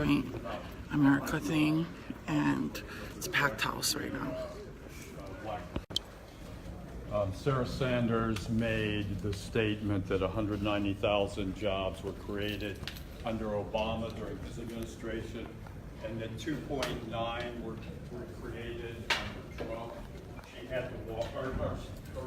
joint America thing, and it's a packed house right now. Sarah Sanders made the statement that 190,000 jobs were created under Obama during his administration, and that 2.9 were created under Trump. She had to walk, or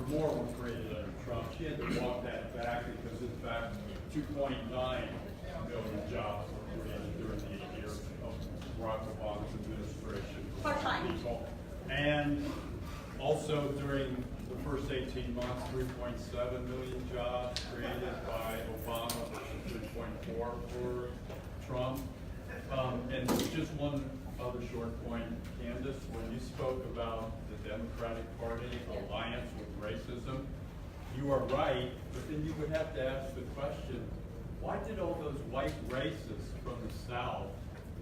more were created under Trump. She had to walk that back because, in fact, 2.9 million jobs were created during the 8 years of Barack Obama's administration. Part-time. And also during the first 18 months, 3.7 million jobs created by Obama versus 3.4 for Trump. And just one other short point, Candace, when you spoke about the Democratic Party alliance with racism, you are right, but then you would have to ask the question, why did all those white racists from the South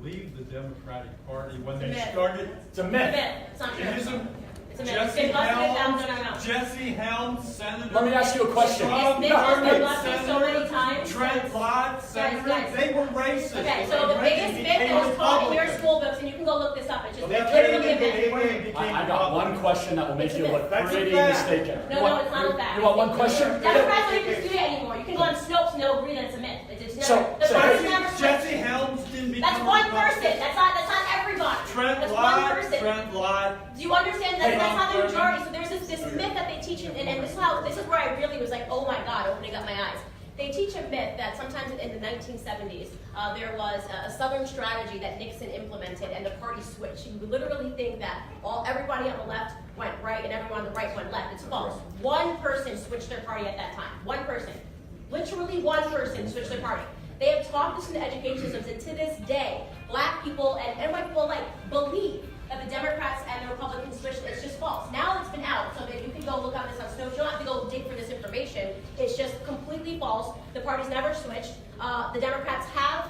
leave the Democratic Party when they started? It's a myth. It's not true. It isn't. Jesse Helms, Senator. Let me ask you a question. Trump, It's been busted so many times. Trent Lott, Senator, Guys. they were racist. Okay, so the biggest myth that was taught in your school books, and you can go look this up, it's just They literally a came myth. in, I got one question that will make you look That's a pretty fact. mistaken. No, it's not a fact. You want one question? Democrats don't even do that anymore. You can go on Snopes and they'll agree that it's a myth. It's never, So- the so- party's never switched. Jesse Helms didn't become That's one Republican. person. That's not everybody. Trent That's one Lott, person. Trent Lott. Do you understand that Hey, that's not the Trump, majority? So there's this myth that they teach, and this is where I really was like, oh my God, opening up my eyes. They teach a myth that sometimes in the 1970s, there was a Southern strategy that Nixon implemented, and the party switched. You would literally think that everybody on the left went right and everyone on the right went left. It's false. One person switched their party at that time. One person. Literally one person switched their party. They have taught this in the education systems, and to this day, black people and white people believe that the Democrats and the Republicans switched. It's just false. Now it's been out, so that you can go look up this on Snopes. You don't have to go dig for this information. It's just completely false. The party's never switched. The Democrats have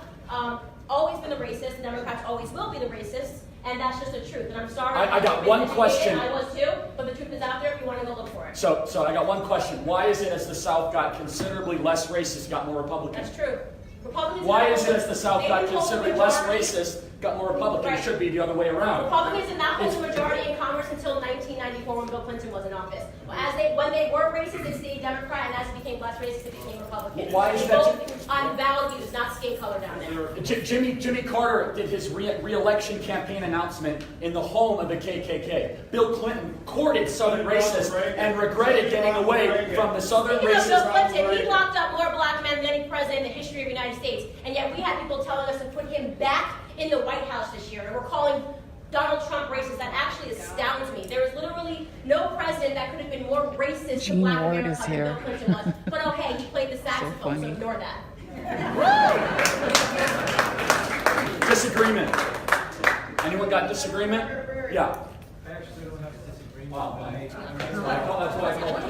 always been the racists. The Democrats always will be the racists, and that's just the truth. And I'm sorry. I got one question. I was too, but the truth is out there if you want to go look for it. So I got one question. Why is it as the South got considerably less racist, got more Republican? That's true. Republicans Why have is it as the South they got control the considerably less majority. racist, got more Republican? Right. It should be the other way around. Republicans did not hold the majority in Congress until 1994 when Bill Clinton was in office. When they were racist, it stayed Democrat, and as it became less racist, it became Republican. Why is They that? vote on values, not skin color down there. Jimmy Carter did his re-election campaign announcement in the home of the KKK. Bill Clinton courted Southern racists and regretted getting away from the Southern Speaking of Bill racists. Clinton, he locked up more black men than any president in the history of the United States, and yet we had people telling us to put him back in the White House this year, and we're calling Donald Trump racist. That actually astounds me. There is literally no president that could have been more racist to black America than Bill Clinton was. But okay, he played the saxophone, so ignore that. Disagreement. Anyone got disagreement? Yeah. I actually don't have a disagreement. Wow. I That's what I call it.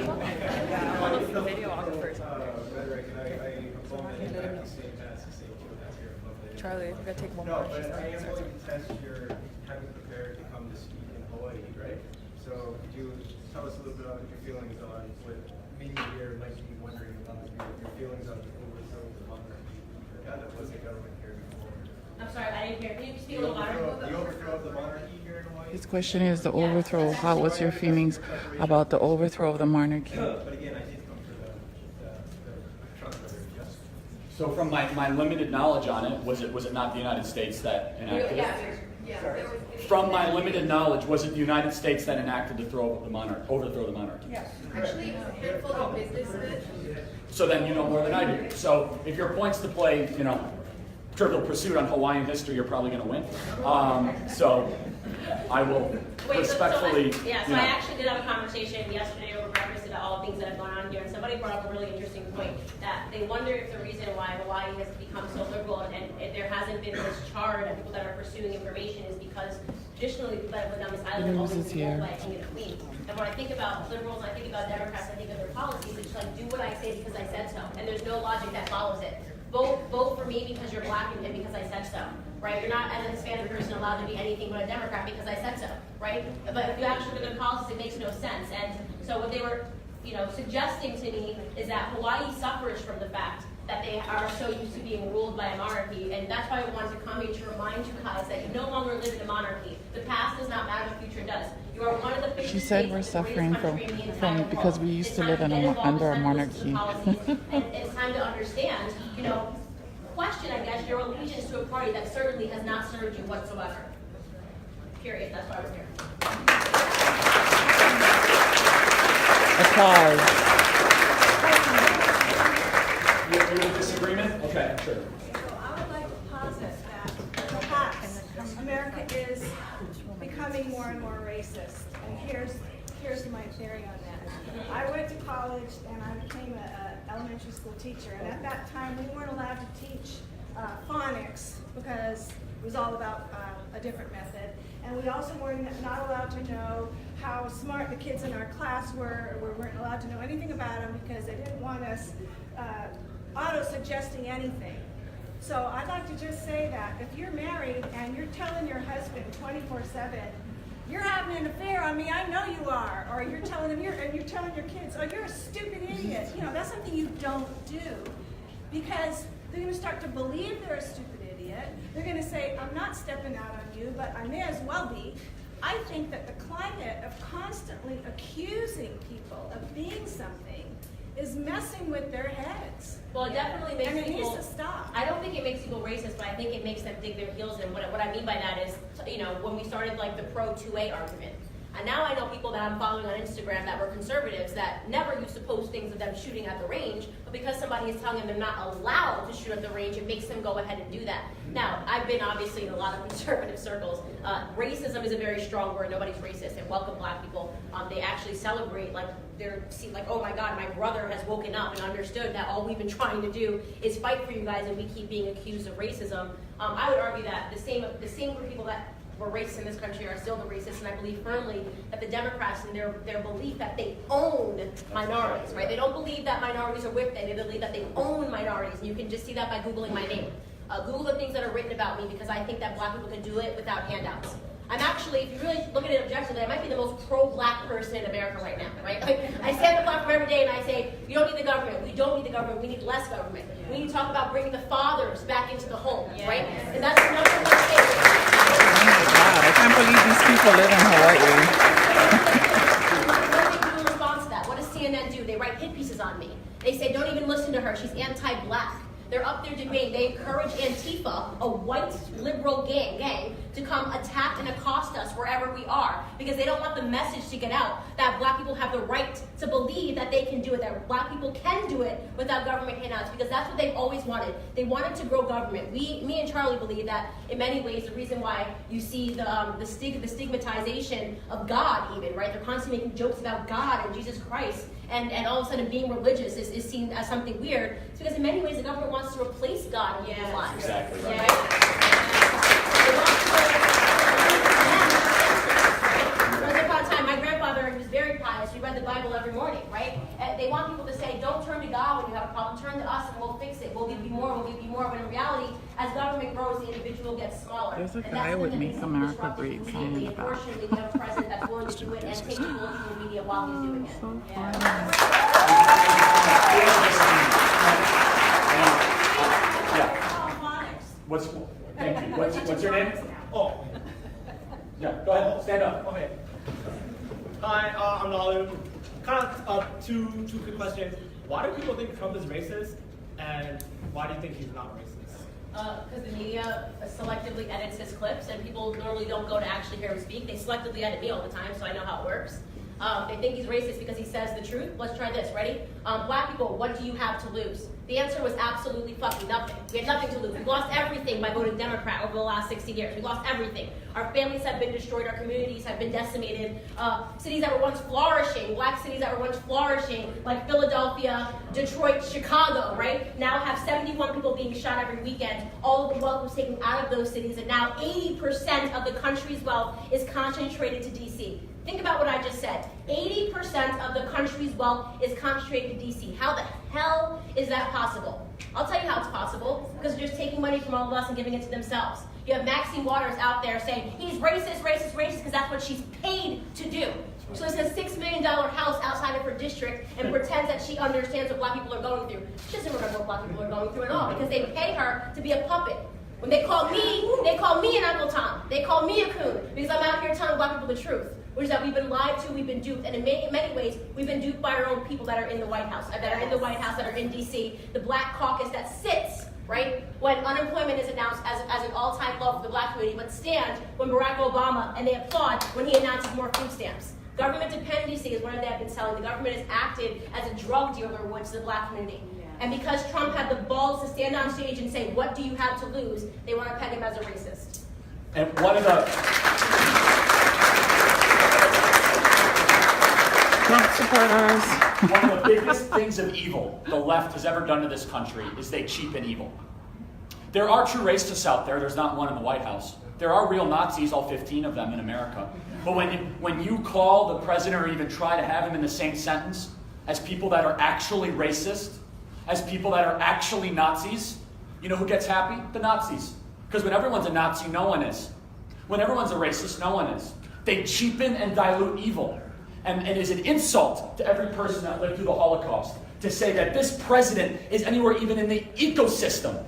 rhetoric, and I implement it the same task, the same tool that's here above it. Charlie, we gotta take one No, more. but I am going to test your having prepared to come to speak in Hawaii, right? So could you tell us a little bit about your feelings on what many here might be wondering about your feelings on the overthrow of the monarchy? That was a government here before. I'm sorry, I didn't hear. Can you speak a little louder? The overthrow of the monarchy here in Hawaii? His question is the overthrow. What's your feelings about the overthrow of the monarchy? But again, I did come for the Trump brother, yes. So from my limited knowledge on it, was it not the United States that enacted it? From my limited knowledge, was it the United States that enacted to overthrow the monarchy? Yes. Actually, a handful of businesses. So then you know more than I do. So if your points to play, Trivial Pursuit on Hawaiian history, you're probably going to win. So I will respectfully. So I actually did have a conversation yesterday over breakfast about all the things that have gone on here, and somebody brought up a really interesting point that they wonder if the reason why Hawaii has become so liberal and if there hasn't been this charge of people that are pursuing information is because traditionally people that have lived on this island have always been by keeping it clean. And when I think about liberals, I think about Democrats, I think of their policies, it's like do what I say because I said so, and there's no logic that follows it. Vote for me because you're black and because I said so, right? You're not, as a Hispanic person, allowed to be anything but a Democrat because I said so, right? But if you actually look at their policies, it makes no sense. And so what they were, suggesting to me is that Hawaii suffers from the fact that they are so used to being ruled by a monarchy, and that's why I wanted to come here to remind remind you guys that you no longer live in a monarchy. The past does not matter, the future does. You are one of the 50 She said states we're with the greatest suffering country in the entire from world. because we used It's to time live in get involved under a in monarchy. policies, and it's time to understand, question, I guess, your allegiance to a party that certainly has not served you whatsoever. Period. That's why we're here. Applause. You're in disagreement? Okay, sure. So I would like to posit that perhaps America is becoming more and more racist. And here's my theory on that. I went to college and I became an elementary school teacher. And at that time, we weren't allowed to teach phonics because it was all about a different method. And we also were not allowed to know how smart the kids in our class were. We weren't allowed to know anything about them because they didn't want us auto-suggesting anything. So I'd like to just say that if you're married and you're telling your husband 24/7, you're having an affair on me, I know you are, or you're telling them, you're telling your kids, oh, you're a stupid idiot. That's something you don't do, because they're going to start to believe they're a stupid idiot. They're going to say, I'm not stepping out on you, but I may as well be. I think that the climate of constantly accusing people of being something is messing with their heads. Well, it definitely makes and it people. needs to stop. I don't think it makes people racist, but I think it makes them dig their heels in. What I mean by that is, when we started like the pro-2A argument, and now I know people that I'm following on Instagram that were conservatives that never used to post things of them shooting at the range, but because somebody is telling them they're not allowed to shoot at the range, it makes them go ahead and do that. Now, I've been obviously in a lot of conservative circles. Racism is a very strong word. Nobody's racist, and welcome Black people. They actually celebrate oh my God, my brother has woken up and understood that all we've been trying to do is fight for you guys, and we keep being accused of racism. I would argue that the same group of people that were racist in this country are still the racists, and I believe firmly that the Democrats and their belief that they own minorities, right? They don't believe that minorities are with them. They believe that they own minorities, and you can just see that by Googling my name. Google the things that are written about me, because I think that Black people can do it without handouts. I'm actually, if you really look at it objectively, I might be the most pro-Black person in America right now, right? I stand on the platform every day and I say, you don't need the government. We don't need the government. We need less government. We need to talk about bringing the fathers back into the home, right? And that's the number one thing. Oh my God, I can't believe these people live in Hawaii. What do they do in response to that? What does CNN do? They write hit pieces on me. They say, don't even listen to her. She's anti-Black. They're up there debating. They encourage Antifa, a white liberal gang, to come attack and accost us wherever we are, because they don't want the message to get out that Black people have the right to believe that they can do it, that Black people can do it without government handouts, because that's what they've always wanted. They wanted to grow government. Me and Charlie believe that in many ways the reason why you see the stigmatization of God, even, right? They're constantly making jokes about God and Jesus Christ, and all of a sudden being religious is seen as something weird. It's because in many ways the government wants to replace God in people's lives. Exactly right. Once upon a time, my grandfather, he was very pious. We read the Bible every morning, right? And they want people to say, don't turn to God when you have a problem. Turn to us and we'll fix it. We'll give you more. We'll give you more. But in reality, as government grows, the individual gets smaller. There's a And guy that's with something Make that America disrupts Great completely. sign in the back. Unfortunately, we have a president that's willing to do it and take people into the media while he's doing it. So funny. Thank you. What's your name? Oh, Yeah, go ahead. Stand up. okay. Hi, I'm Nalu. Kind of two quick questions. Why do people think Trump is racist, and why do you think he's not racist? Because the media selectively edits his clips, and people normally don't go to actually hear him speak. They selectively edit me all the time, so I know how it works. They think he's racist because he says the truth. Let's try this. Ready? Black people, what do you have to lose? The answer was absolutely fucking nothing. We had nothing to lose. We lost everything by voting Democrat over the last 60 years. We lost everything. Our families have been destroyed. Our communities have been decimated. Cities that were once flourishing, Black cities that were once flourishing, like Philadelphia, Detroit, Chicago, right, now have 71 people being shot every weekend. All of the wealth was taken out of those cities, and now 80% of the country's wealth is concentrated to D.C. Think about what I just said. 80% of the country's wealth is concentrated in D.C. How the hell is that possible? I'll tell you how it's possible. Because they're just taking money from all of us and giving it to themselves. You have Maxine Waters out there saying, he's racist, racist, racist, because that's what she's paid to do. So it's a $6 million house outside of her district and pretends that she understands what Black people are going through. She doesn't remember what Black people are going through at all, because they pay her to be a puppet. When they call me call me a coon because I'm out here telling black people the truth, which is that we've been lied to, we've been duped, and in many ways, we've been duped by our own people that are in the White House, that are in D.C., the Black Caucus that sits, right, when unemployment is announced as an all-time low for the black community, but stand when Barack Obama, and they applaud when he announces more food stamps. Government dependency is what they have been selling. The government has acted as a drug dealer would to the black community. And because Trump had the balls to stand on stage and say, what do you have to lose, they want to peg him as a racist. And one of the Trump supporters. One of the biggest things of evil the left has ever done to this country is they cheapen evil. There are true racists out there. There's not one in the White House. There are real Nazis, all 15 of them in America. But when you call the president or even try to have him in the same sentence as people that are actually racist, as people that are actually Nazis, you know who gets happy? The Nazis. Because when everyone's a Nazi, no one is. When everyone's a racist, no one is. They cheapen and dilute evil. And it is an insult to every person that lived through the Holocaust to say that this president is anywhere even in the ecosystem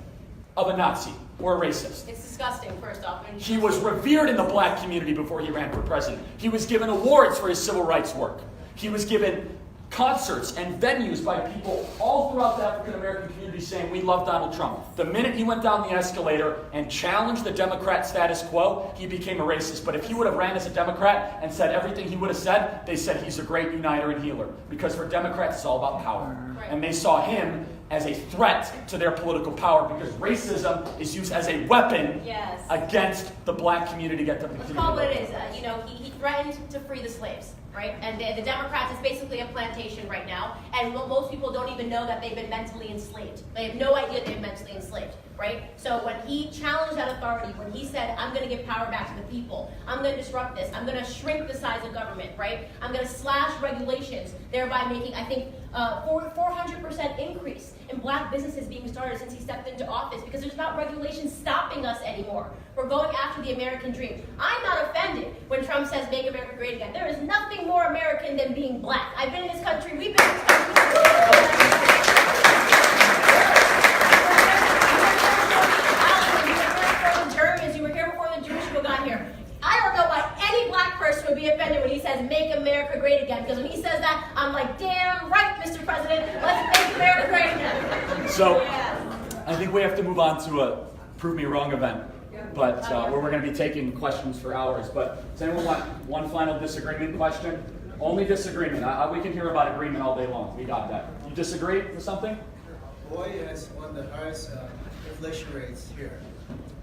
of a Nazi or a racist. It's disgusting, first off. And He was revered in the black community before he ran for president. He was given awards for his civil rights work. He was given concerts and venues by people all throughout the African American community saying, we love Donald Trump. The minute he went down the escalator and challenged the Democrat status quo, he became a racist. But if he would have ran as a Democrat and said everything he would have said, they said he's a great uniter and healer. Because for Democrats, it's all about power. Right. And they saw him as a threat to their political power because racism is used as a weapon Yes. against the black community. Get them. Let's call it what it is. He threatened to free the slaves, right? And the Democrats is basically a plantation right now. And most people don't even know that they've been mentally enslaved. They have no idea they've been mentally enslaved, right? So when he challenged that authority, when he said, I'm going to give power back to the people, I'm going to disrupt this, I'm going to shrink the size of government, right? I'm going to slash regulations, thereby making, I think, 400% increase in black businesses being started since he stepped into office because there's not regulations stopping us anymore. We're going after the American dream. I'm not offended when Trump says make America great again. There is nothing more American than being black. I've been in this country, we've been in this country. You were here before the Jewish people got here. I don't know why any black person would be offended when he says make America great again. Because when he says that, I'm like, damn right, Mr. President, let's make America great again. So, Yes. I think we have to move on to a Prove Me Wrong event, but where we're going to be taking questions for hours. But does anyone want one final disagreement question? Only disagreement. We can hear about agreement all day long. We got that. You disagree with something? Hawaii has one of the highest inflation rates here.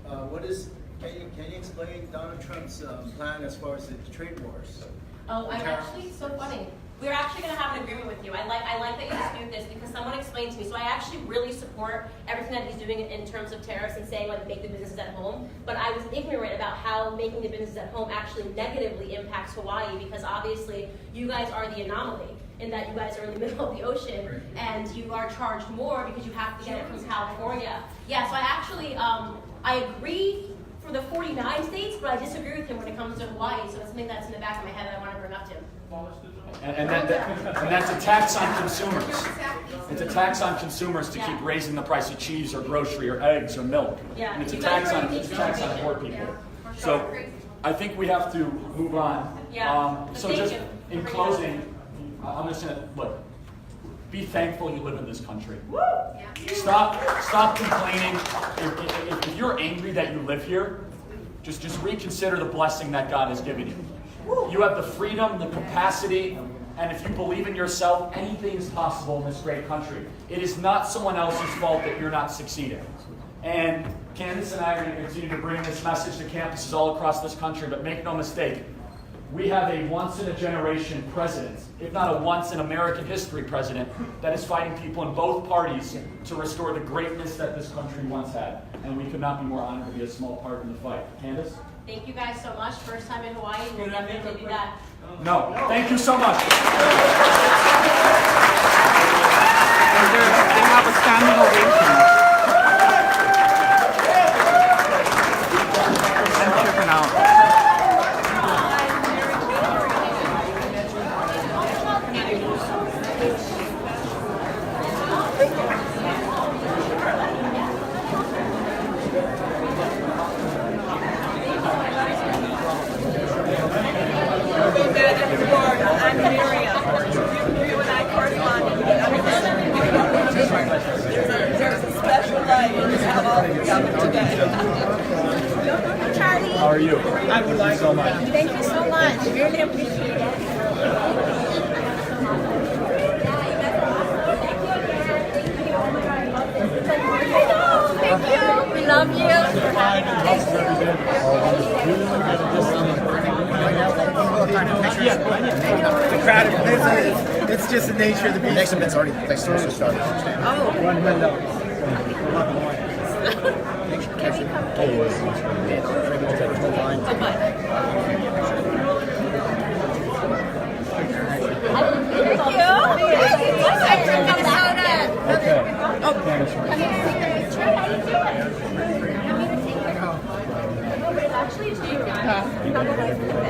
Can you explain Donald Trump's plan as far as the trade wars? Oh, I'm actually so funny. We're actually going to have an agreement with you. I like that you dispute this because someone explained to me. So I actually really support everything that he's doing in terms of tariffs and saying like make the businesses at home. But I was ignorant about how making the businesses at home actually negatively impacts Hawaii because obviously you guys are the anomaly in that you guys are in the middle of the ocean and you are charged more because you have to get it from California. Yeah, so I actually I agree for the 49 states, but I disagree with him when it comes to Hawaii. So it's something that's in the back of my head that I want to bring up to him. And that's a tax on consumers. It's a tax on consumers to keep raising the price of cheese or grocery or eggs or milk. Yeah. And it's a You tax guys on really need poor people. Yeah. So I think we have to move on. Yeah. So Thank just you. in closing, I'm just gonna look. Be thankful you live in this country. Stop complaining. If you're angry that you live here, just reconsider the blessing that God has given you. You have the freedom, the capacity, and if you believe in yourself, anything is possible in this great country. It is not someone else's fault that you're not succeeding. And Candace and I are going to continue to bring this message to campuses all across this country, but make no mistake, we have a once-in-a-generation president, if not a once-in-American history president, that is fighting people in both parties to restore the greatness that this country once had. And we could not be more honored to be a small part in the fight. Candace? Thank you guys so much. First time in Hawaii, we'll definitely do that. No. Thank you so much. They have a standing ovation. I'm tripping out. are you? Thank you so much. Thank you so much. Really appreciate it. Thank you. We love you. The crowd, it's just the nature of the beast. Next event's already started. One window.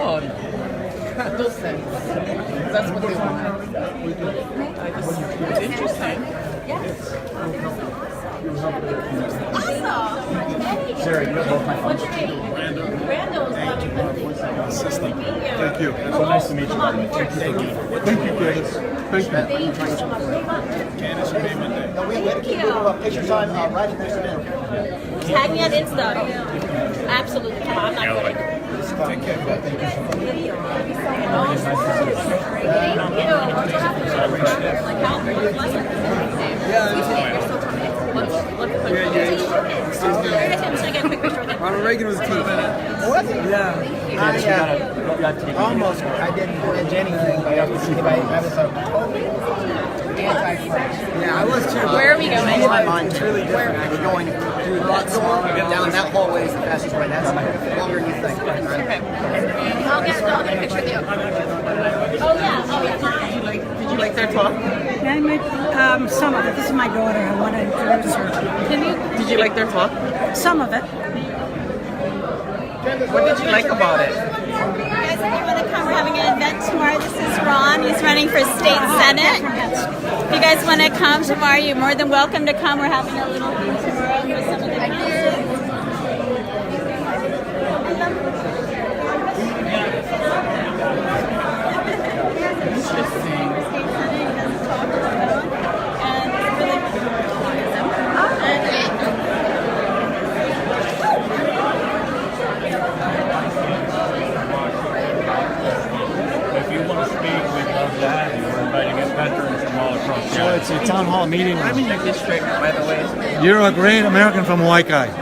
Oh, no. Those things. That's what they want. It's interesting. Sarah, you have both my phones. Thank you. So nice to meet you, by the way. Thank you. Thank you, Candace. Thank you. Candace, your name in there. No, we had to keep a picture time right next to them. Tag me on Insta. Absolutely. Come on, I'm not going to. Take care. Thank you. Like how Ronald Reagan was a team. Yeah. Almost. I didn't manage anything, but I was totally anti-French. Yeah, I was too. Where are we going? In my mind, it's really different. We're going through that door, down that hallway is the fastest way. That's longer than you think. Okay. I'll get a picture with you. Oh yeah. Did you like their talk? Some of it. This is my daughter. I want to introduce her. Did you like their talk? Some of it. What did you like about it? Guys, if you want to come, we're having an event tomorrow. This is Ron. He's running for state senate. If you guys want to come tomorrow, you're more than welcome to come. We're having a little thing tomorrow for some of the candidates. Interesting. And it's really If you want to speak, we'd love that. And we're inviting us veterans from all across the So it's a town hall meeting. I'm in your district, by the way. You're a great American from Waikiki.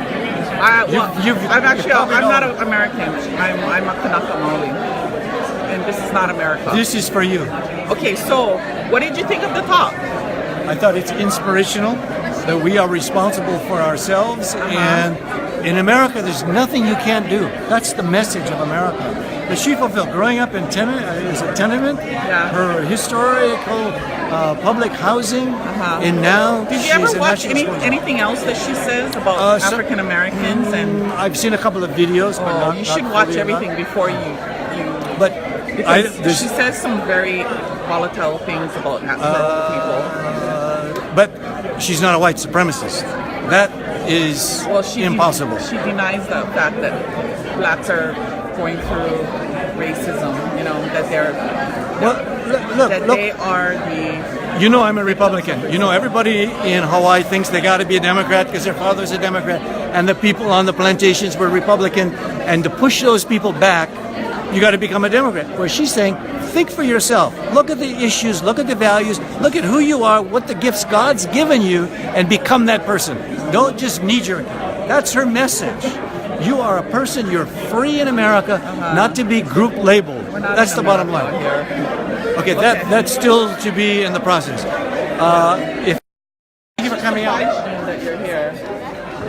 I'm not an American. I'm a Kanaka Maoli. And this is not America. This is for you. Okay, so what did you think of the talk? I thought it's inspirational that we are responsible for ourselves, and in America, there's nothing you can't do. That's the message of America. That she fulfilled. Growing up in tenement, Yeah. her historical public housing, and now Did you she's ever a watch national spokesman. anything else that she says about So- African Americans? And I've seen a couple of videos, but not, you should not watch fully everything enough. before you But because she says some very volatile things about her people. But she's not a white supremacist. That is impossible. She denies the fact that blacks are going through racism. You know that they're Look, they are the. You know I'm a Republican. You know everybody in Hawaii thinks they got to be a Democrat because their father's a Democrat, and the people on the plantations were Republican. And to push those people back, you got to become a Democrat. Where she's saying, think for yourself. Look at the issues. Look at the values. Look at who you are, what the gifts God's given you, and become that person. Don't just knee-jerk. That's her message. You are a person. You're free in America, not to be group labeled. That's the bottom line. Okay, that's still to be in the process. Thank you for coming out. That you're here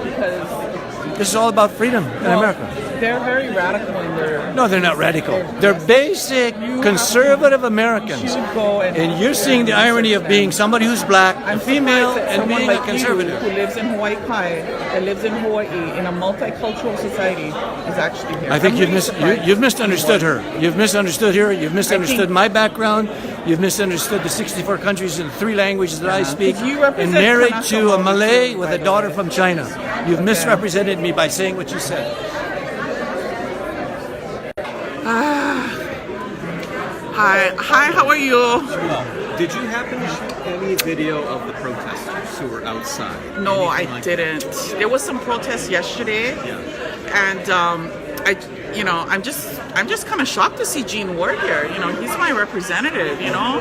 because This is all about freedom in America. they're very radical in their. No, they're not radical. They're basic conservative Americans. You should go And you're seeing the irony of being somebody who's black, a female, and being a conservative. Who lives in Hawaii, that lives in Hawaii in a multicultural society is actually here. I think I'm you've really surprised. you've misunderstood her. You've misunderstood her. You've misunderstood my background. You've misunderstood the 64 countries and the 3 languages that I speak. You represent And married Kanaka to a Maoli Malay too, with by a the daughter way. from China. You've misrepresented me by saying what you said. Hi, how are you? Did you happen to shoot any video of the protesters who were outside? No, Anything I like didn't. There was some protests yesterday, that? Yeah. and I'm just kind of shocked to see Gene Ward here. You know, he's my representative. You know,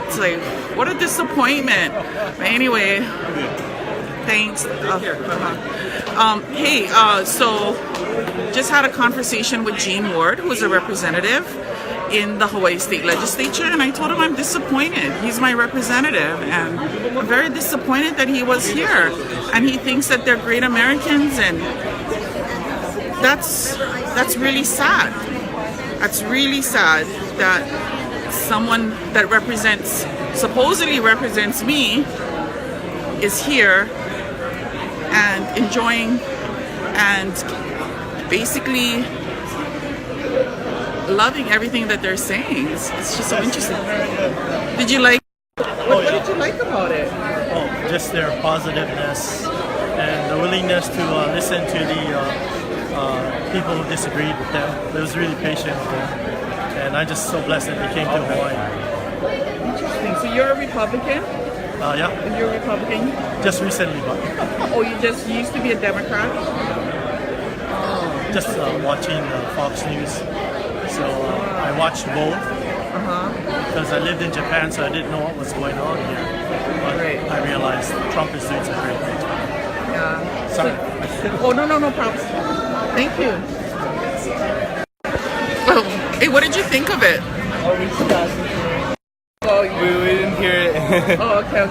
it's like what a disappointment. But anyway, thanks. So just had a conversation with Gene Ward, who is a representative in the Hawaii State Legislature, and I told him I'm disappointed. He's my representative, and I'm very disappointed that he was here. And he thinks that they're great Americans, and that's really sad. That's really sad that someone that supposedly represents me is here and enjoying and basically loving everything that they're saying. It's just so interesting. Did you like? What did you like about it? Oh, just their positiveness and the willingness to listen to the people who disagreed with them. It was really patient with them, and I'm just so blessed that they came to Hawaii. Interesting. So you're a Republican? Yeah. And you're a Republican? Just recently, but. Oh, you used to be a Democrat? Just watching Fox News. So I watched both because I lived in Japan, so I didn't know what was going on here. But I realized Trump is doing some great things. Yeah. Sorry. No problem. Thank you. Oh, hey, what did you think of it? Oh, we didn't hear it. Oh, okay.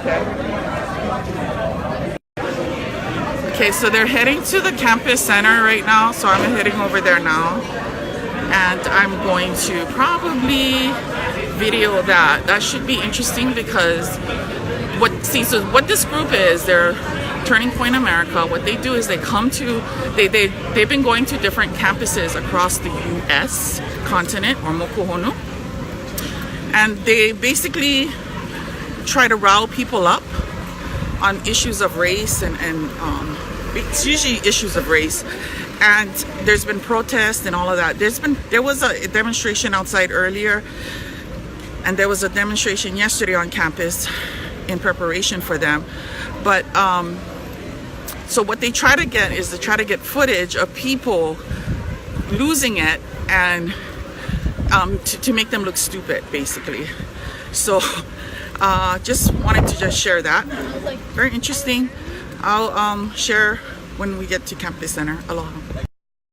Okay, so they're heading to the campus center right now, so I'm heading over there now. And I'm going to probably video that. That should be interesting because what this group is, they're Turning Point America. What they do is they've been going to different campuses across the U.S. continent, or mokuhonu, and they basically try to rile people up on issues of race and it's usually issues of race. And there's been protests and all of that. There was a demonstration outside earlier, and there was a demonstration yesterday on campus in preparation for them. But so what they try to get is footage of people losing it and to make them look stupid, basically. So just wanted to share that. Very interesting. I'll share when we get to campus center. Aloha.